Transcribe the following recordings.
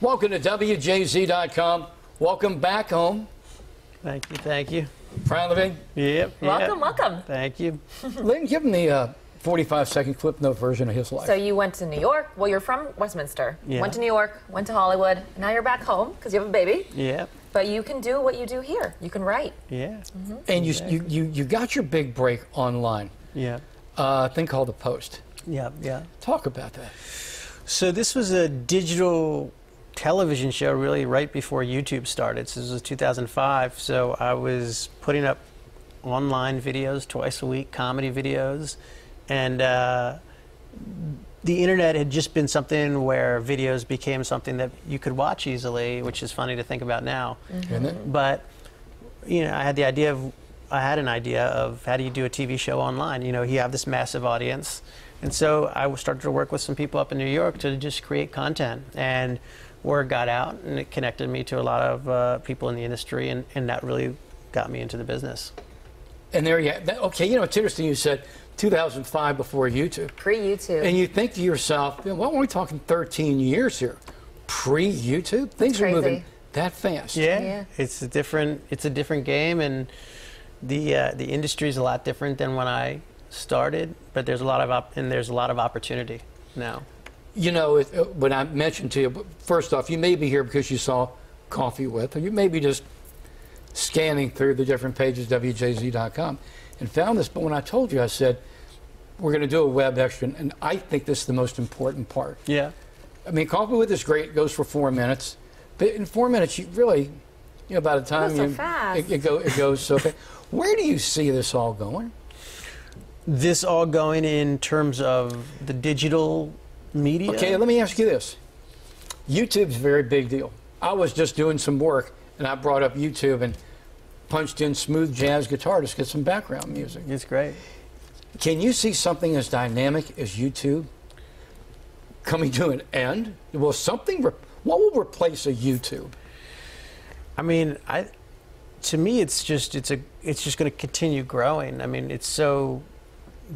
Welcome to WJZ.com. Welcome back home. Thank you, thank you. Brian Levin. Yep. Welcome, welcome. Thank you. Lynn, give him the 45-second clip note version of his life. So you went to New York. Well, you're from Westminster. Yeah. Went to New York, went to Hollywood. Now you're back home because you have a baby. Yeah. But you can do what you do here. You can write. Yeah. Mm-hmm. And you got your big break online. Yeah. A thing called The Post. Yeah, yeah. Talk about that. So this was a digital television show really right before YouTube started. So this was 2005. So I was putting up online videos twice a week, comedy videos. And the internet had just been something where videos became something that you could watch easily, which is funny to think about now. Mm-hmm. Isn't it? But, you know, I had an idea of how do you do a TV show online? You know, you have this massive audience. And so I started to work with some people up in New York to just create content. And word got out, and it connected me to a lot of people in the industry, and that really got me into the business. And there you have, okay, you know, it's interesting you said 2005 before YouTube. Pre-YouTube. And you think to yourself, well, we're only talking 13 years here. Pre-YouTube? Things are moving that fast. Yeah. It's a different game, and the industry is a lot different than when I started, but there's a lot of opportunity now. You know, when I mentioned to you, first off, you may be here because you saw Coffee With, or you may be just scanning through the different pages of WJZ.com and found this. But when I told you, I said, we're going to do a web extra, and I think this is the most important part. Yeah. I mean, Coffee With is great. It goes for 4 minutes. But in 4 minutes, you really, you know, by the time it goes so fast. Where do you see this all going? This all going in terms of the digital media? Okay, let me ask you this. YouTube's a very big deal. I was just doing some work, and I brought up YouTube and punched in smooth jazz guitar to get some background music. It's great. Can you see something as dynamic as YouTube coming to an end? Will what will replace a YouTube? I mean, to me, it's just going to continue growing. I mean, it's so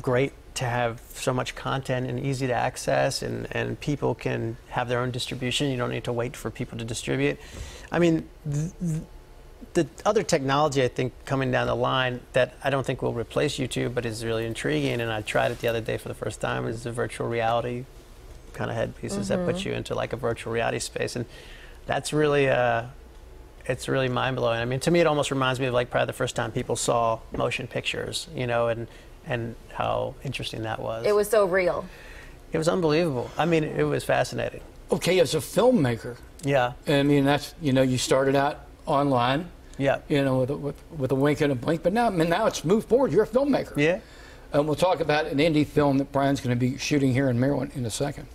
great to have so much content and easy to access, and people can have their own distribution. You don't need to wait for people to distribute. I mean, the other technology I think coming down the line that I don't think will replace YouTube, but is really intriguing, and I tried it the other day for the first time, is the virtual reality kind of headpieces that put you into like a virtual reality space, and that's really it's really mind-blowing. I mean, to me, it almost reminds me of like probably the first time people saw motion pictures, you know, and how interesting that was. It was so real. It was unbelievable. I mean, it was fascinating. Okay, as a filmmaker. Yeah. I mean, that's, you know, you started out online. Yeah. You know, with a wink and a blink, but now it's moved forward. You're a filmmaker. Yeah. And we'll talk about an indie film that Brian's going to be shooting here in Maryland in a second.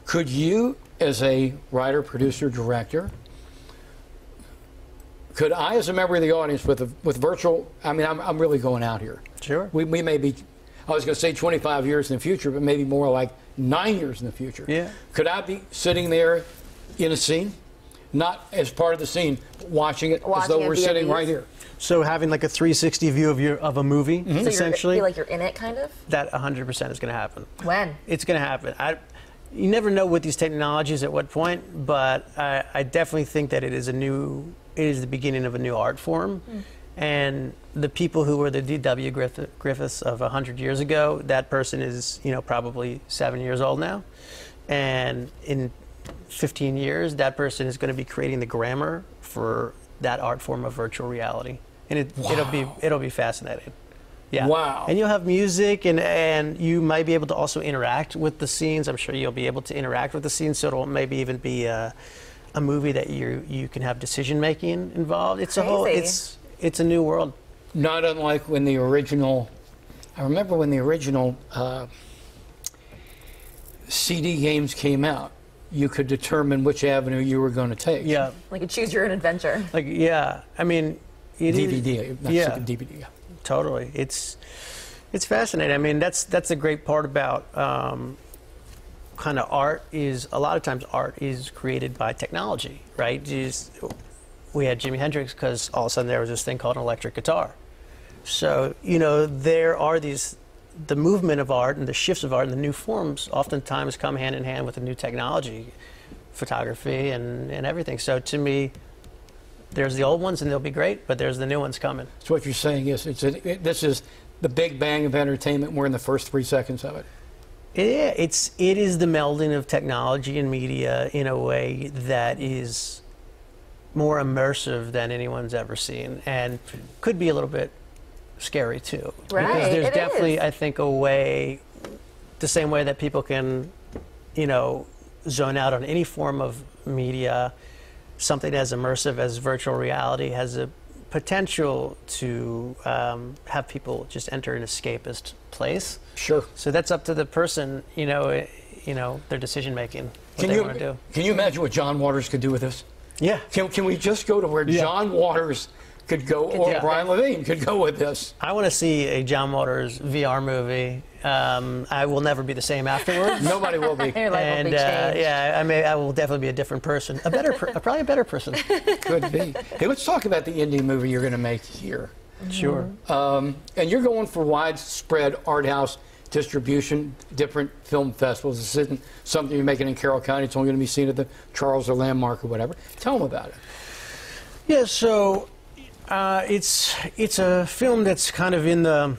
Could you, as a writer, producer, director, could I, as a member of the audience, with virtual, I mean, I'm really going out here. Sure. We may be, I was going to say 25 years in the future, but maybe more like 9 years in the future. Yeah. Could I be sitting there in a scene, not as part of the scene, but watching it as though we're sitting right here? So having like a 360 view of a movie, so essentially. You feel like you're in it, kind of? That 100% is going to happen. When? It's going to happen. You never know with these technologies at what point, but I definitely think that it is the beginning of a new art form. And the people who were the D.W. Griffiths of 100 years ago, that person is, you know, probably 7 years old now. And in 15 years, that person is going to be creating the grammar for that art form of virtual reality. And it'll be fascinating. Yeah. Wow. And you'll have music, and you might be able to also interact with the scenes. I'm sure you'll be able to interact with the scenes, so it'll maybe even be a movie that you can have decision making involved. It's it's a new world. Not unlike when the original, I remember when the original CD games came out, you could determine which avenue you were going to take. Yeah. Like a choose your own adventure. Like, yeah. I mean, DVD. DVD. Yeah. Totally. It's fascinating. I mean, that's the great part about kind of art is a lot of times art is created by technology, right? We had Jimi Hendrix because all of a sudden there was this thing called an electric guitar. So, you know, there are the movement of art and the shifts of art and the new forms oftentimes come hand in hand with the new technology. photography and everything. So to me, there's the old ones and they'll be great, but there's the new ones coming. So what you're saying is this is the big bang of entertainment. We're in the first 3 seconds of it. Yeah, it is the melding of technology and media in a way that is more immersive than anyone's ever seen, and could be a little bit scary too. Right, Because there's it definitely, is. I think, a way, the same way that people can, zone out on any form of media, something as immersive as virtual reality has a potential to have people just enter an escapist place. Sure. So that's up to the person, their decision making, what they want to do. Can you imagine what John Waters could do with this? Yeah. Can we just go to where Yeah. John Waters could go, or Yeah. Brian Levin could go with this? I want to see a John Waters VR movie. I will never be the same afterwards. Nobody will be. Your life will And be changed. I will definitely be a different person, probably a better person. Could be. Hey, let's talk about the indie movie you're going to make here. Sure. And you're going for widespread art house distribution, different film festivals. This isn't something you're making in Carroll County. It's only going to be seen at the Charles or Landmark or whatever. Tell them about it. Yeah. So it's a film that's kind of in the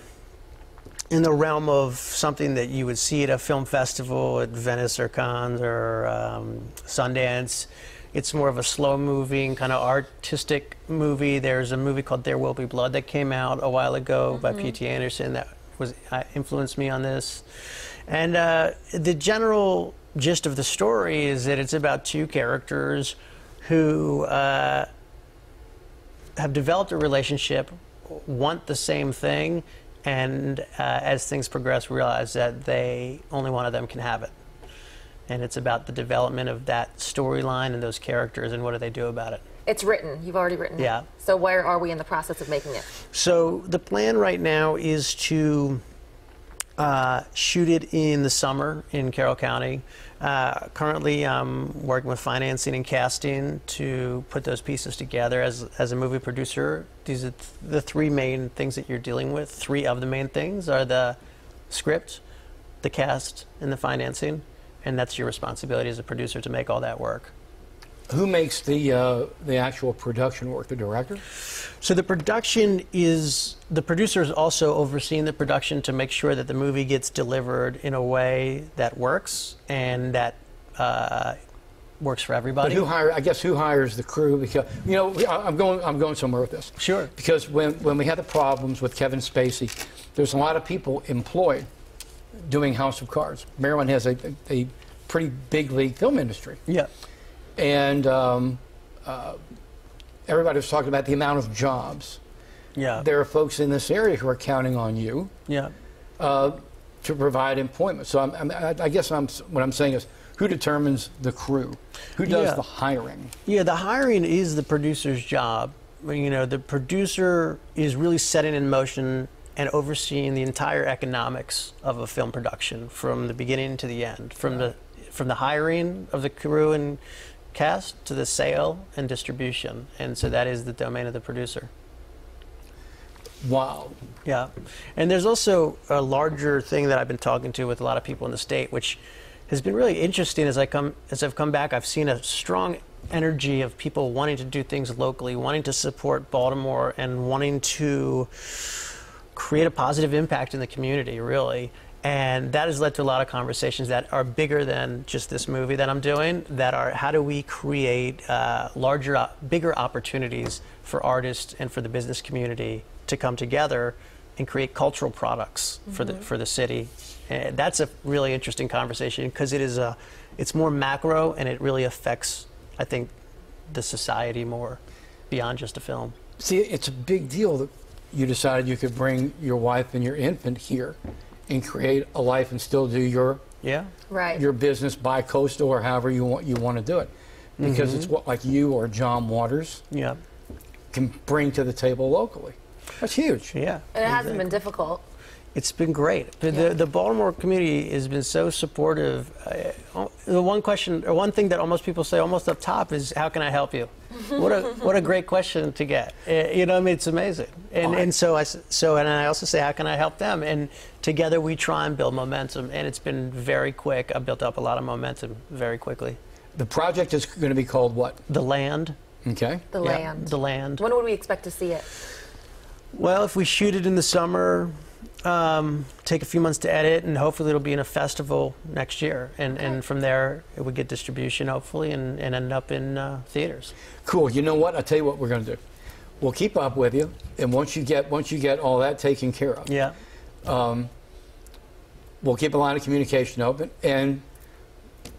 realm of something that you would see at a film festival at Venice or Cannes or Sundance. It's more of a slow-moving, kind of artistic movie. There's a movie called There Will Be Blood that came out a while ago by P.T. Anderson that influenced me on this. And the general gist of the story is that it's about two characters who have developed a relationship, want the same thing, and as things progress, realize that only one of them can have it. And it's about the development of that storyline and those characters and what do they do about it. It's written. You've already written Yeah. it. So where are we in the process of making it? So the plan right now is to shoot it in the summer in Carroll County. Currently, I'm working with financing and casting to put those pieces together. As a movie producer, these are the three main things that you're dealing with. Three of the main things are the script, the cast, and the financing. And that's your responsibility as a producer to make all that work. Who makes the actual production work? The director? So the production is, the producer is also overseeing the production to make sure that the movie gets delivered in a way that works and that works for everybody. But who hires the crew? Because I'm going somewhere with this. Sure. Because when we had the problems with Kevin Spacey, there's a lot of people employed doing House of Cards. Maryland has a pretty big league film industry. Yeah. And everybody was talking about the amount of jobs. Yeah. There are folks in this area who are counting on you Yeah. to provide employment. So I guess what I'm saying is, who determines the crew? Who does the hiring? Yeah, the hiring is the producer's job. The producer is really setting in motion and overseeing the entire economics of a film production from the beginning to the end, from the hiring of the crew and cast to the sale and distribution. And so that is the domain of the producer. Wow. Yeah. And there's also a larger thing that I've been talking to with a lot of people in the state, which has been really interesting as I've come back. I've seen a strong energy of people wanting to do things locally, wanting to support Baltimore, and wanting to create a positive impact in the community, really. And that has led to a lot of conversations that are bigger than just this movie that I'm doing, that are how do we create bigger opportunities for artists and for the business community to come together and create cultural products for the city. And that's a really interesting conversation because it's more macro and it really affects, I think, the society more beyond just a film. See, it's a big deal that you decided you could bring your wife and your infant here and create a life and still do your business bi-coastal or however you want to do it, because it's what like you or John Waters can bring to the table locally. That's huge. Yeah, And it hasn't been difficult. It's been great. The Baltimore community has been so supportive. The one question, or one thing that almost people say almost up top is, "How can I help you?" What a great question to get. It's amazing. And so I also say, "How can I help them?" And together we try and build momentum. And it's been very quick. I built up a lot of momentum very quickly. The project is going to be called what? The Land. Okay. The Yeah, Land. The Land. When would we expect to see it? Well, if we shoot it in the summer, take a few months to edit, and hopefully it'll be in a festival next year. And from there, it would get distribution, hopefully, and end up in theaters. Cool. You know what? I'll tell you what we're going to do. We'll keep up with you, and once you get all that taken care of, Yeah. we'll keep a line of communication open, and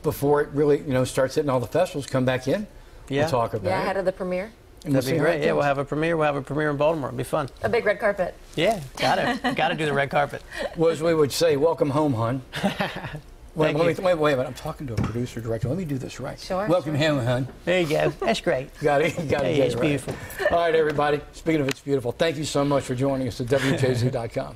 before it really starts hitting all the festivals, come back in. Yeah. We'll talk about Yeah, it. ahead of the premiere. And we'll That'd see be how great. it Yeah, goes. we'll have a premiere. We'll have a premiere in Baltimore. It'll be fun. A big red carpet. Yeah, got to do the red carpet. Well, as we would say, welcome home, hon. Wait, Thank wait a minute. I'm talking to a producer director. Let me do this right. Sure, Welcome home, hon. There you go. That's great. You got to Hey, get it's it right. beautiful. All right, everybody. Speaking of it's beautiful, thank you so much for joining us at WJZ.com.